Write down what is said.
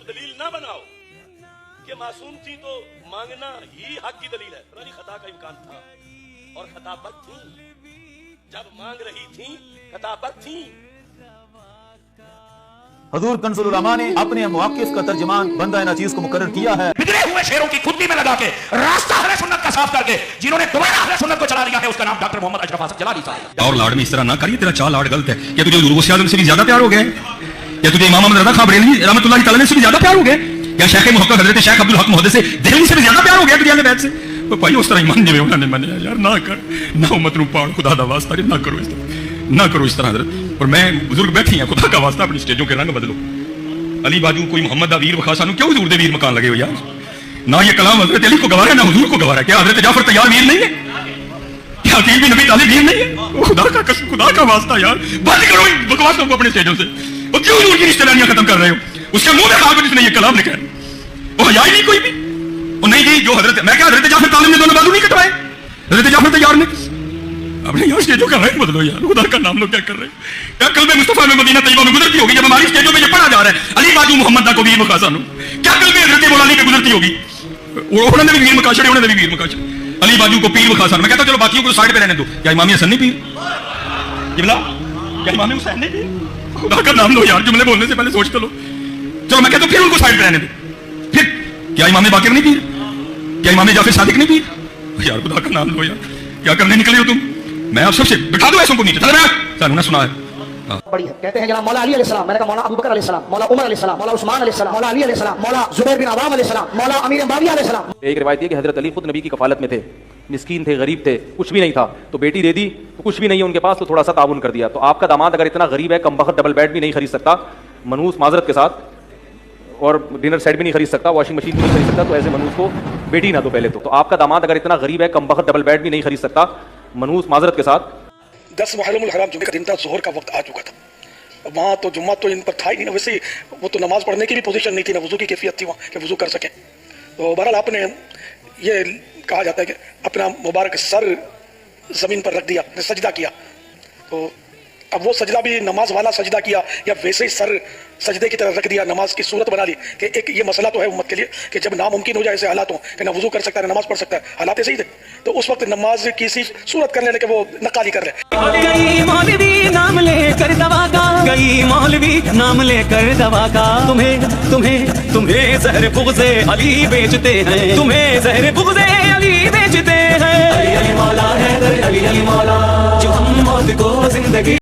دلیل نہ بناؤ کہ معصوم تھی تو مانگنا ہی حق کی دلیل ہے. پتہ نہیں خطا کا امکان تھا اور خطا پر تھی. جب مانگ رہی تھی خطا پر تھی. حضور کنز العلماء نے اپنے مواقف کا ترجمان بندہ ناچیز کو مقرر کیا ہے. بگڑے ہوئے شیروں کی کھدی میں لگا کے راستہ اہل سنت کا صاف کر کے جنہوں نے دوبارہ اہل سنت کو چلا لیا ہے اس کا نام ڈاکٹر محمد اشرف حسن جلالی صاحب. اور لاڈ میں اس طرح نہ کریے, تیرا چال لاڈ غلط ہے. کیا تجھے حضور غوث اعظم سے بھی زیادہ پیار ہو گیا ہے؟ کیا تجھے امام احمد رضا خان بریلوی رحمۃ اللہ تعالی سے بھی زیادہ پیار ہو گیا ہے؟ کیا شیخ محقق حضرت شیخ عبد الحق محدث سے دہلوی سے بھی زیادہ پیار ہو گیا تجھے اہل بیت سے؟ بھائی اس طرح ایمان جو انہوں نے منیا یار نہ کر, نہ امت نو پاڑ, خدا دا واسطہ نہ کرو اس طرح, نہ کرو اس طرح حضرت. اور میں بزرگ بیٹھی ہیں, خدا کا واسطہ اپنی اسٹیجوں کے رنگ بدلو. علی باجو کوئی محمد دا ویر وخا سانو کیوں حضور دے ویر مکان لگے ہو یار؟ نہ یہ کلام حضرت علی کو گوارا ہے نہ حضور کو گوارا ہے. کیا حضرت جعفر طیار ویر نہیں ہے؟ کیا عقیل بھی نبی طالب ویر نہیں ہے؟ خدا کا قسم, خدا کا واسطہ یار بند کرو ان بکواسوں کو اپنے اسٹیجوں سے. وہ کیوں حضور کی رشتہ داریاں ختم کر رہے ہو؟ اس کے منہ میں خاک جس نے یہ کلام لکھا ہے وہ حیا ہی نہیں کوئی بھی. وہ نہیں جی جو حضرت, میں کیا حضرت جعفر طالب نے دونوں بازو نہیں کٹوائے؟ حضرت جعفر طیار نے اپنے یار اسٹیجوں کا رنگ بدلو یار. خدا کا نام لو کیا کر رہے ہیں؟ کیا قلب مصطفیٰ میں مدینہ طیبہ میں گزرتی ہوگی جب ہماری اسٹیجوں میں یہ پڑھا جا رہا ہے علی باجو محمد دا کو ویر مکا سانو؟ کیا قلب حضرت مولا علی میں گزرتی ہوگی؟ انہوں نے بھی ویر مکاشر, انہوں نے بھی ویر مکاشر. علی باجو کو پیر مکا سانو. میں کہتا ہوں چلو باقیوں کو سائڈ پہ رہنے دو. کیا امام حسن نہیں پیر؟ جملہ کیا امام حسین نہیں پیر؟ خدا کا نام لو یار, جملے بولنے سے پہلے سوچ لو. چلو میں کہتا ہوں پھر ان کو سائڈ پہ رہنے دو. پھر کیا امام باقر نہیں پیر؟ کیا امام جعفر صادق نہیں پیر؟ یار خدا کا نام لو یار, کیا کرنے نکلے ہو تم؟ میں آپ سب سے بٹھا دو ایسوں کو نیچے. چل رہا سانو نہ سنا ہے بڑی ہے. کہتے ہیں جناب مولا علی علیہ السلام, میں نے کہا مولا ابوبکر علیہ السلام, مولا عمر علیہ السلام, مولا عثمان علیہ السلام, مولا علی علیہ السلام, مولا زبیر بن عوام علیہ السلام, مولا امیر معاویہ علیہ السلام. ایک روایت یہ کہ حضرت علی خود نبی کی کفالت میں تھے, مسکین تھے, غریب تھے, کچھ بھی نہیں تھا, تو بیٹی دے دی تو کچھ بھی نہیں ہے ان کے پاس, تو تھوڑا سا تعاون کر دیا. تو آپ کا داماد اگر اتنا غریب ہے, کم بخت ڈبل بیڈ بھی نہیں خرید سکتا, منوس معذرت کے ساتھ, اور ڈنر سیٹ بھی نہیں خرید سکتا, واشنگ مشین بھی نہیں خرید سکتا, تو ایسے منوس کو بیٹی نہ دو پہلے تو آپ کا داماد اگر اتنا غریب ہے, کم بخت ڈبل بیڈ بھی نہیں خرید سکتا, منوس معذرت کے ساتھ. 10 محرم الحرام جمعے کا دن تھا, ظہر کا وقت آ چکا تھا. وہاں تو جمعہ تو ان پر تھا ہی نہیں نا, ویسے وہ تو نماز پڑھنے کی بھی پوزیشن نہیں تھی, نہ وضو کی کیفیت تھی وہاں کہ وضو کر سکیں. تو بہرحال آپ نے یہ کہا جاتا ہے کہ اپنا مبارک سر زمین پر رکھ دیا, نے سجدہ کیا. تو اب وہ سجدہ بھی نماز والا سجدہ کیا یا ویسے ہی سر سجدے کی طرح رکھ دیا, نماز کی صورت بنا لی کہ ایک یہ مسئلہ تو ہے امت کے لیے کہ جب ناممکن ہو جائے ایسے حالات ہوں کہ نہ وضو کر سکتا ہے نہ نماز پڑھ سکتا ہے, حالات ایسے ہی تھے, تو اس وقت نماز کی سی صورت کرنے لگے, وہ نقالی کر رہے. گئی مولوی نام لے کر دوا کا, گئی مولوی نام لے کر دوا کا, تمہیں زہر بغض علی بیچتے ہیں, تمہیں زہر بغض علی بیچتے ہیں. علی علی مولا ہے, علی علی مولا جو ہم موت کو زندگی